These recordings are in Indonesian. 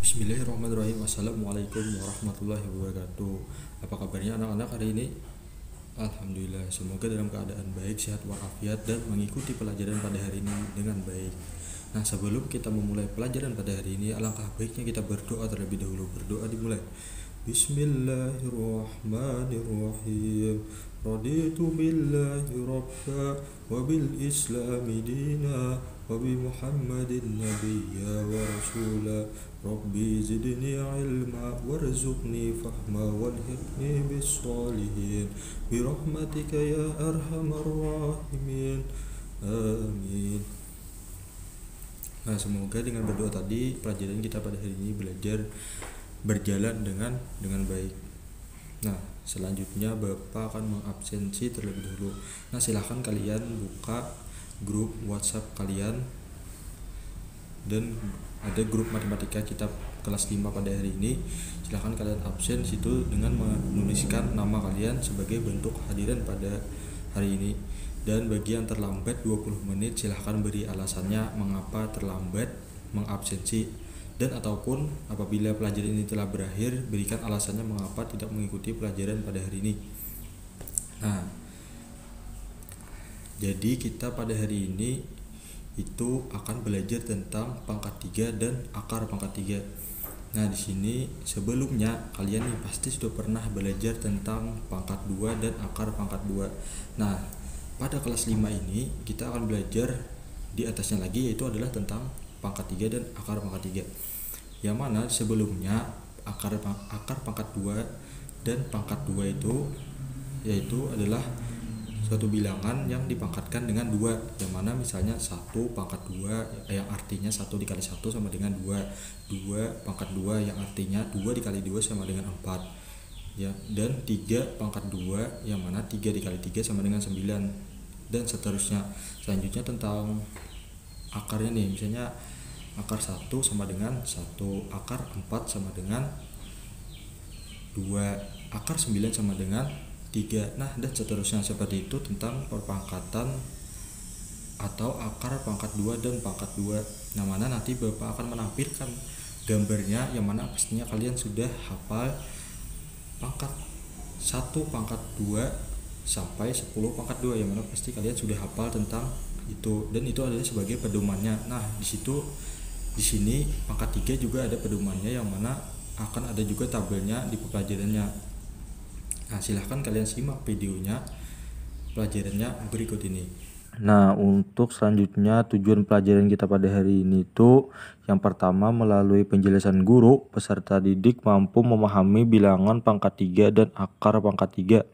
Bismillahirrahmanirrahim. Assalamualaikum warahmatullahi wabarakatuh. Apa kabarnya anak-anak hari ini? Alhamdulillah, semoga dalam keadaan baik, sehat walafiat, dan mengikuti pelajaran pada hari ini dengan baik. Nah, sebelum kita memulai pelajaran pada hari ini, alangkah baiknya kita berdoa terlebih dahulu. Berdoa dimulai. Bismillahirrahmanirrahim. Raditu billahi rabba wa bil islami dina wa bi muhammadin nabiyya wa rasula. Rabbi zidni ilma warzuqni fahma walhiqni bis salihin birahmatika ya arhamar rahimin. Amin. Nah, semoga dengan berdoa tadi pelajaran kita pada hari ini berjalan dengan baik. Nah, selanjutnya Bapak akan mengabsensi terlebih dahulu. Nah, silahkan kalian buka grup WhatsApp kalian, dan ada grup matematika kitab kelas 5 pada hari ini. Silahkan kalian absen situ dengan menuliskan nama kalian sebagai bentuk hadiran pada hari ini. Dan bagi yang terlambat 20 menit silahkan beri alasannya mengapa terlambat mengabsensi, dan ataupun apabila pelajaran ini telah berakhir berikan alasannya mengapa tidak mengikuti pelajaran pada hari ini. Nah, jadi kita pada hari ini itu akan belajar tentang pangkat 3 dan akar pangkat 3. Nah, di sini sebelumnya kalian nih pasti sudah pernah belajar tentang pangkat 2 dan akar pangkat 2. Nah, pada kelas 5 ini kita akan belajar di atasnya lagi, yaitu adalah tentang pangkat 3 dan akar pangkat 3. Yang mana sebelumnya akar pangkat 2 dan pangkat 2 itu yaitu adalah suatu bilangan yang dipangkatkan dengan 2, yang mana misalnya 1 pangkat 2 yang artinya 1 dikali 1 sama dengan 2, 2 pangkat 2 yang artinya 2 dikali 2 sama dengan 4 ya, dan 3 pangkat 2 yang mana 3 dikali 3 sama dengan 9, dan seterusnya. Selanjutnya tentang akarnya nih, misalnya akar 1 sama dengan 1, akar 4 sama dengan 2, akar 9 sama dengan 3. Nah, dan seterusnya seperti itu tentang perpangkatan atau akar pangkat 2 dan pangkat 2. Nah, mana nanti Bapak akan menampilkan gambarnya, yang mana pastinya kalian sudah hafal pangkat 1 pangkat 2 sampai 10 pangkat 2, yang mana pasti kalian sudah hafal tentang itu, dan itu adalah sebagai pedomannya. Nah, di sini pangkat 3 juga ada pedomannya, yang mana akan ada juga tabelnya di pelajarannya. Nah, silahkan kalian simak videonya pelajarannya berikut ini. Nah, untuk selanjutnya tujuan pelajaran kita pada hari ini itu yang pertama, melalui penjelasan guru, peserta didik mampu memahami bilangan pangkat 3 dan akar pangkat 3.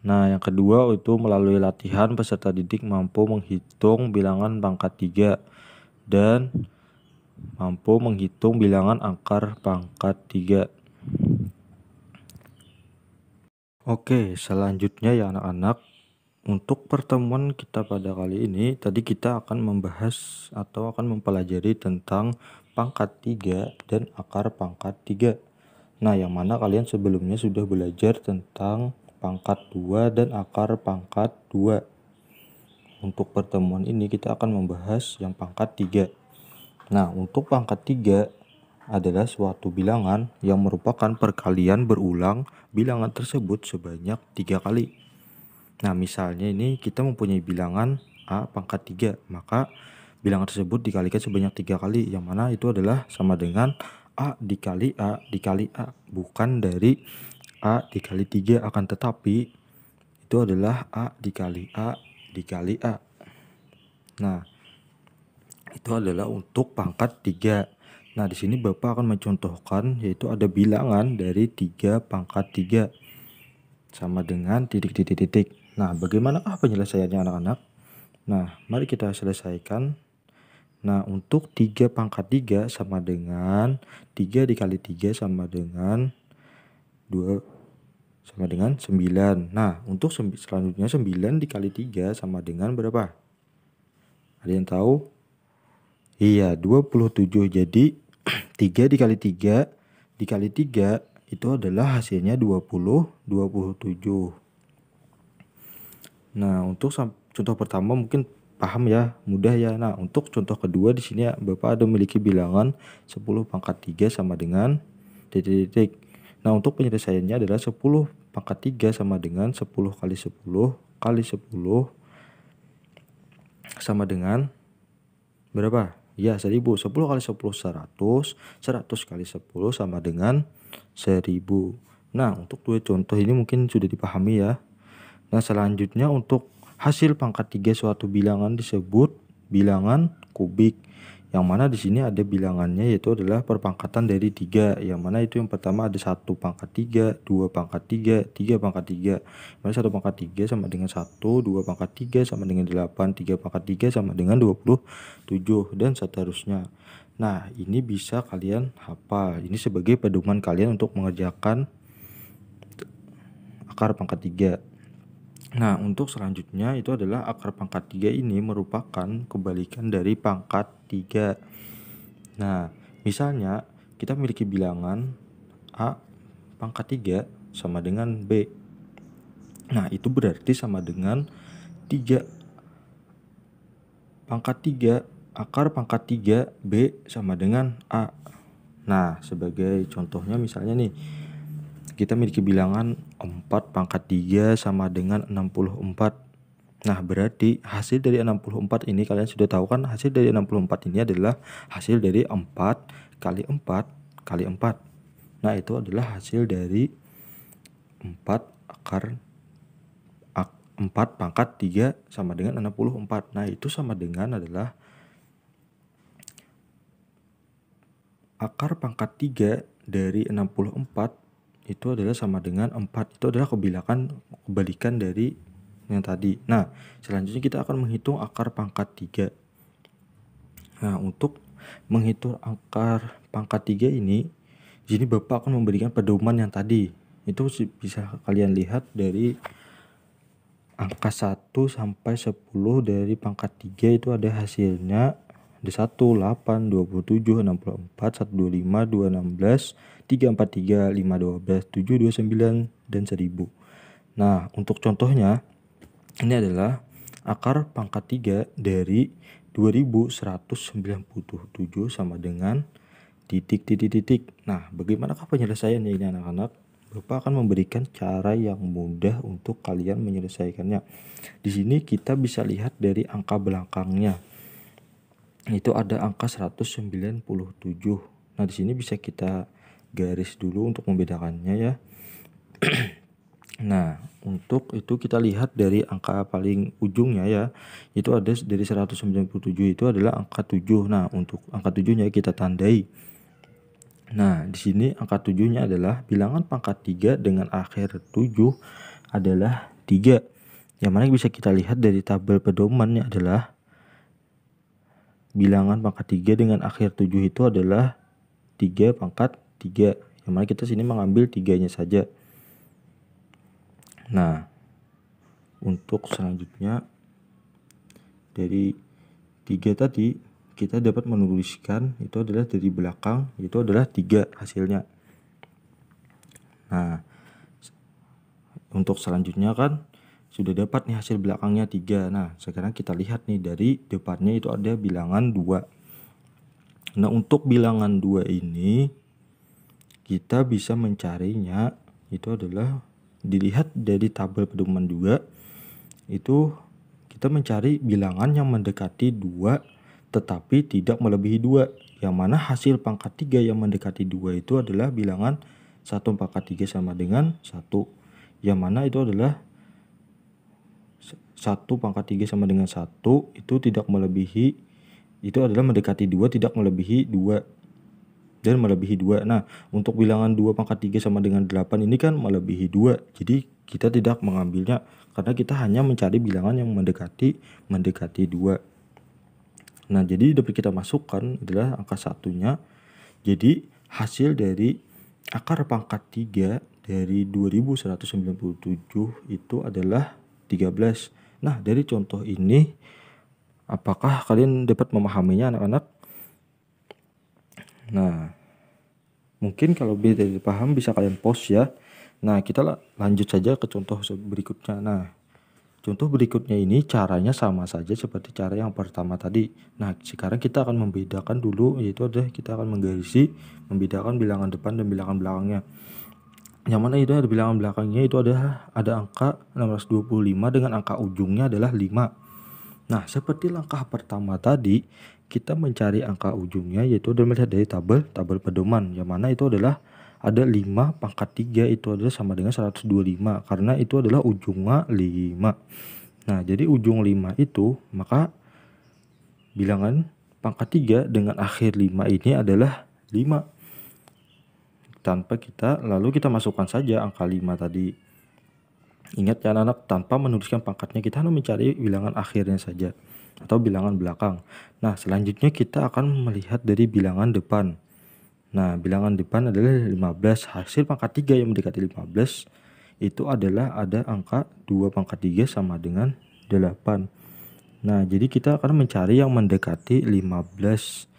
Nah, yang kedua itu melalui latihan peserta didik mampu menghitung bilangan pangkat 3 dan mampu menghitung bilangan akar pangkat 3. Oke, selanjutnya ya anak-anak, untuk pertemuan kita pada kali ini tadi kita akan membahas atau akan mempelajari tentang pangkat 3 dan akar pangkat 3. Nah, yang mana kalian sebelumnya sudah belajar tentang pangkat 2 dan akar pangkat 2. Untuk pertemuan ini kita akan membahas yang pangkat 3. Nah, untuk pangkat 3 adalah suatu bilangan yang merupakan perkalian berulang bilangan tersebut sebanyak 3 kali. Nah, misalnya ini kita mempunyai bilangan A pangkat 3, maka bilangan tersebut dikalikan sebanyak 3 kali, yang mana itu adalah sama dengan A dikali A dikali A, bukan dari A dikali 3, akan tetapi itu adalah A dikali A dikali A. Nah, itu adalah untuk pangkat 3. Nah, di sini Bapak akan mencontohkan, yaitu ada bilangan dari 3 pangkat 3 sama dengan titik-titik-titik. Nah, bagaimanakah penyelesaiannya anak-anak? Nah, mari kita selesaikan. Nah, untuk 3 pangkat 3 sama dengan 3 dikali 3 sama dengan 2 sama dengan 9. Nah, untuk selanjutnya 9 dikali 3 sama dengan berapa? Ada yang tahu? Iya, 27. Jadi 3 dikali 3 dikali 3 itu adalah hasilnya 27. Nah, untuk contoh pertama mungkin paham ya, mudah ya. Nah, untuk contoh kedua di sini ya, Bapak ada memiliki bilangan 10 pangkat 3 sama dengan titik-titik. Nah, untuk penyelesaiannya adalah 10 pangkat 3 sama dengan 10 kali 10 kali 10 sama dengan berapa? Ya, 1000. 10 kali 10 100, 100 kali 10 sama dengan 1000. Nah, untuk dua contoh ini mungkin sudah dipahami ya. Nah, selanjutnya untuk hasil pangkat 3 suatu bilangan disebut bilangan kubik. Yang mana di sini ada bilangannya, yaitu adalah perpangkatan dari 3. Yang mana itu yang pertama ada 1 pangkat 3, 2 pangkat 3, 3 pangkat 3. Mana 1 pangkat 3 sama dengan 1, 2 pangkat 3 sama dengan 8, 3 pangkat 3 sama dengan 27, dan seterusnya. Nah, ini bisa kalian hafal. Ini sebagai pedoman kalian untuk mengerjakan akar pangkat 3. Nah, untuk selanjutnya itu adalah akar pangkat 3 ini merupakan kebalikan dari pangkat 3. Nah, misalnya kita memiliki bilangan A pangkat 3 sama dengan B. Nah, itu berarti sama dengan 3 pangkat 3 akar pangkat 3 B sama dengan A. Nah, sebagai contohnya misalnya nih, kita memiliki bilangan 4 pangkat 3 sama dengan 64. Nah, berarti hasil dari 64 ini kalian sudah tahu kan, hasil dari 64 ini adalah hasil dari 4 kali 4 kali 4. Nah, itu adalah hasil dari 4 akar 4 pangkat 3 sama dengan 64. Nah, itu sama dengan adalah akar pangkat 3 dari 64 itu adalah sama dengan 4. Itu adalah kebalikan dari yang tadi. Nah, selanjutnya kita akan menghitung akar pangkat 3. Nah, untuk menghitung akar pangkat 3 ini, di sini Bapak akan memberikan pedoman yang tadi. Itu bisa kalian lihat dari angka 1 sampai 10 dari pangkat 3 itu ada hasilnya. Ada 1, 8, 27, 64, 125, 216, 343, 512, 729, dan 1000. Nah, untuk contohnya, ini adalah akar pangkat 3 dari 2197 sama dengan titik. Nah, bagaimanakah penyelesaiannya ini anak-anak? Bapak akan memberikan cara yang mudah untuk kalian menyelesaikannya. Di sini kita bisa lihat dari angka belakangnya. Itu ada angka 197. Nah, di sini bisa kita garis dulu untuk membedakannya ya. Nah, untuk itu kita lihat dari angka paling ujungnya ya. Itu ada dari 197 itu adalah angka 7. Nah, untuk angka 7-nya kita tandai. Nah, di sini angka 7-nya adalah bilangan pangkat 3 dengan akhir 7 adalah 3. Yang mana bisa kita lihat dari tabel pedomannya adalah bilangan pangkat 3 dengan akhir 7 itu adalah 3 pangkat 3. Yang mana kita sini mengambil 3-nya saja. Nah, untuk selanjutnya dari 3 tadi kita dapat menuliskan itu adalah dari belakang, itu adalah 3 hasilnya. Nah, untuk selanjutnya kan sudah dapat nih hasil belakangnya 3. Nah, sekarang kita lihat nih dari depannya itu ada bilangan 2. Nah, untuk bilangan 2 ini kita bisa mencarinya itu adalah dilihat dari tabel pedoman 2. Itu kita mencari bilangan yang mendekati 2 tetapi tidak melebihi 2. Yang mana hasil pangkat 3 yang mendekati 2 itu adalah bilangan 1 pangkat 3 sama dengan 1. Yang mana itu adalah 1 pangkat 3 sama dengan 1 itu tidak melebihi, itu adalah mendekati 2 tidak melebihi 2 dan melebihi 2. Nah, untuk bilangan 2 pangkat 3 sama dengan 8 ini kan melebihi 2. Jadi kita tidak mengambilnya karena kita hanya mencari bilangan yang mendekati 2. Nah, jadi dapat kita masukkan adalah angka 1-nya. Jadi hasil dari akar pangkat 3 dari 2197 itu adalah 13. Nah, dari contoh ini apakah kalian dapat memahaminya anak-anak? Nah, mungkin kalau tidak paham bisa kalian pause ya. Nah, kita lanjut saja ke contoh berikutnya. Nah, contoh berikutnya ini caranya sama saja seperti cara yang pertama tadi. Nah, sekarang kita akan membedakan dulu, yaitu adalah kita akan membedakan bilangan depan dan bilangan belakangnya. Yang mana itu ada bilangan belakangnya itu ada angka 625 dengan angka ujungnya adalah 5. Nah, seperti langkah pertama tadi, kita mencari angka ujungnya yaitu melihat dari tabel pedoman, yang mana itu adalah ada 5 pangkat 3 itu adalah sama dengan 125 karena itu adalah ujungnya 5. Nah, jadi ujung 5 itu maka bilangan pangkat 3 dengan akhir 5 ini adalah 5. Lalu kita masukkan saja angka 5 tadi. Ingat ya anak-anak, tanpa menuliskan pangkatnya, kita hanya mencari bilangan akhirnya saja atau bilangan belakang. Nah, selanjutnya kita akan melihat dari bilangan depan. Nah, bilangan depan adalah 15. Hasil pangkat 3 yang mendekati 15 itu adalah ada angka 2 pangkat 3 sama dengan 8. Nah, jadi kita akan mencari yang mendekati 15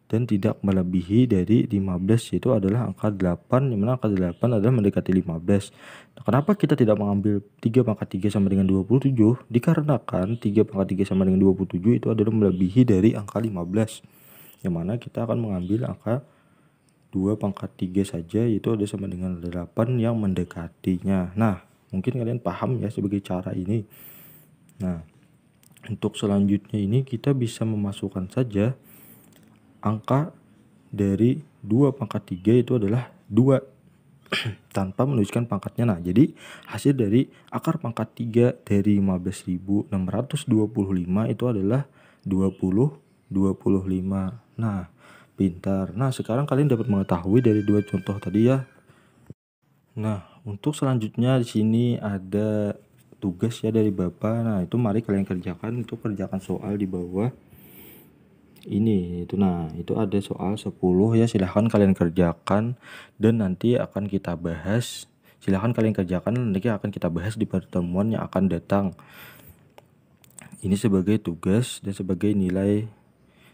dan tidak melebihi dari 15, yaitu adalah angka 8, yang mana angka 8 adalah mendekati 15. Nah, kenapa kita tidak mengambil 3 pangkat 3 sama dengan 27? Dikarenakan 3 pangkat 3 sama dengan 27 itu adalah melebihi dari angka 15, yang mana kita akan mengambil angka 2 pangkat 3 saja, yaitu ada sama dengan 8 yang mendekatinya. Nah, mungkin kalian paham ya sebagai cara ini. Nah, untuk selanjutnya ini kita bisa memasukkan saja angka dari 2 pangkat 3 itu adalah 2 tanpa menuliskan pangkatnya. Nah, jadi hasil dari akar pangkat 3 dari 15.625 itu adalah 25. Nah, pintar. Nah, sekarang kalian dapat mengetahui dari 2 contoh tadi ya. Nah, untuk selanjutnya di sini ada tugas ya dari Bapak. Nah, itu mari kalian kerjakan. Untuk kerjakan soal di bawah ini itu. Nah, itu ada soal 10 ya, silahkan kalian kerjakan dan nanti akan kita bahas. Silahkan kalian kerjakan, nanti akan kita bahas di pertemuan yang akan datang. Ini sebagai tugas dan sebagai nilai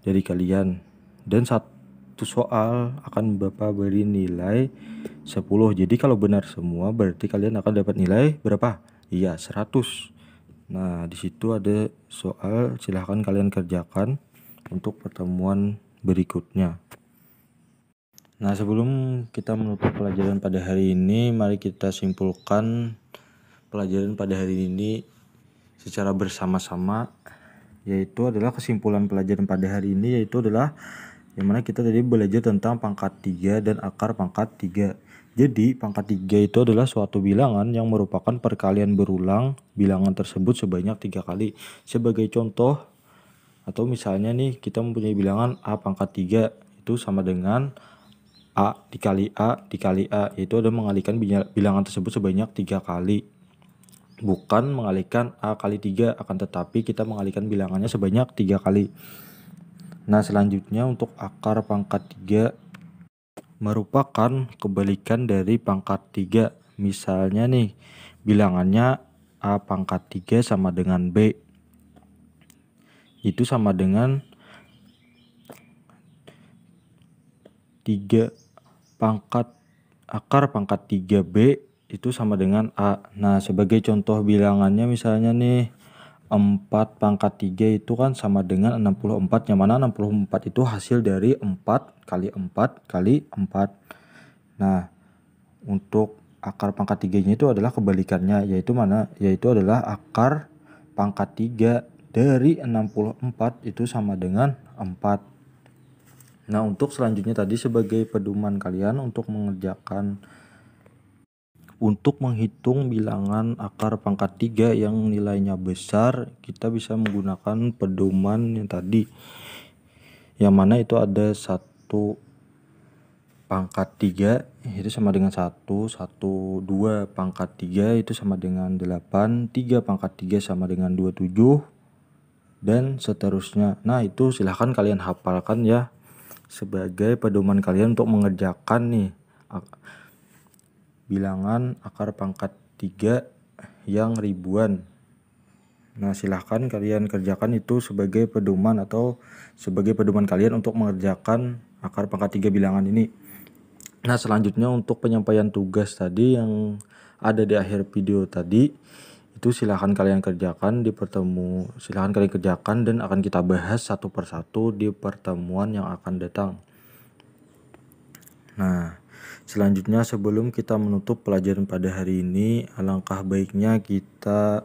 dari kalian. Dan satu soal akan Bapak beri nilai 10. Jadi kalau benar semua berarti kalian akan dapat nilai berapa? Iya, 100. Nah, di situ ada soal, silahkan kalian kerjakan untuk pertemuan berikutnya. Nah, sebelum kita menutup pelajaran pada hari ini, mari kita simpulkan pelajaran pada hari ini secara bersama-sama, yaitu adalah kesimpulan pelajaran pada hari ini yaitu adalah yang mana kita tadi belajar tentang pangkat 3 dan akar pangkat 3. Jadi pangkat 3 itu adalah suatu bilangan yang merupakan perkalian berulang bilangan tersebut sebanyak 3 kali. Sebagai contoh, atau misalnya nih kita mempunyai bilangan A pangkat 3 itu sama dengan A dikali A dikali A, itu ada mengalihkan bilangan tersebut sebanyak 3 kali. Bukan mengalihkan A kali 3, akan tetapi kita mengalihkan bilangannya sebanyak 3 kali. Nah, selanjutnya untuk akar pangkat 3 merupakan kebalikan dari pangkat 3. Misalnya nih bilangannya A pangkat 3 sama dengan B, itu sama dengan 3 pangkat akar pangkat 3B itu sama dengan A. Nah, sebagai contoh bilangannya misalnya nih 4 pangkat 3 itu kan sama dengan 64, yang mana 64 itu hasil dari 4 kali 4 kali 4. Nah, untuk akar pangkat 3 nya itu adalah kebalikannya, yaitu adalah akar pangkat 3 dari 64 itu sama dengan 4. Nah, untuk selanjutnya tadi sebagai pedoman kalian untuk menghitung bilangan akar pangkat 3 yang nilainya besar, kita bisa menggunakan pedoman yang tadi, yang mana itu ada 1 pangkat 3 itu sama dengan 1, 2 pangkat 3 itu sama dengan 8, 3 pangkat 3 sama dengan 27, dan seterusnya. Nah, itu silahkan kalian hafalkan ya sebagai pedoman kalian untuk mengerjakan nih bilangan akar pangkat 3 yang ribuan. Nah, silahkan kalian kerjakan itu sebagai pedoman atau sebagai pedoman kalian untuk mengerjakan akar pangkat 3 bilangan ini. Nah, selanjutnya untuk penyampaian tugas tadi yang ada di akhir video tadi, Itu silahkan kalian kerjakan dan akan kita bahas satu persatu di pertemuan yang akan datang. Nah, selanjutnya sebelum kita menutup pelajaran pada hari ini, alangkah baiknya kita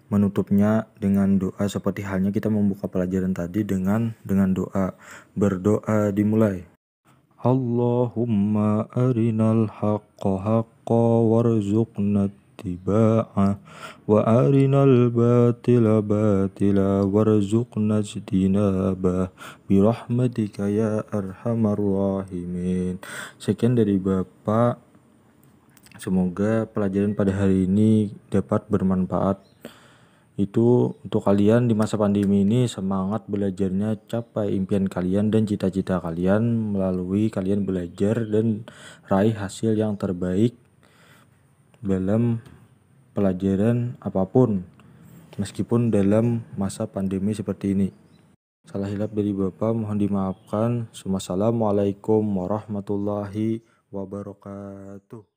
menutupnya dengan doa, seperti halnya kita membuka pelajaran tadi dengan doa. Berdoa dimulai. Allahumma arinal haqqa haqqa warzuqna ittiba'ah wa arinal batila batila warzuqna ijtinabah birahmatika ya arhamar rahimin. Sekian dari Bapak. Semoga pelajaran pada hari ini dapat bermanfaat. Itu untuk kalian di masa pandemi ini, semangat belajarnya, capai impian kalian dan cita-cita kalian melalui kalian belajar dan raih hasil yang terbaik dalam pelajaran apapun, meskipun dalam masa pandemi seperti ini. Salah hilap dari Bapak mohon dimaafkan. Wassalamualaikum warahmatullahi wabarakatuh.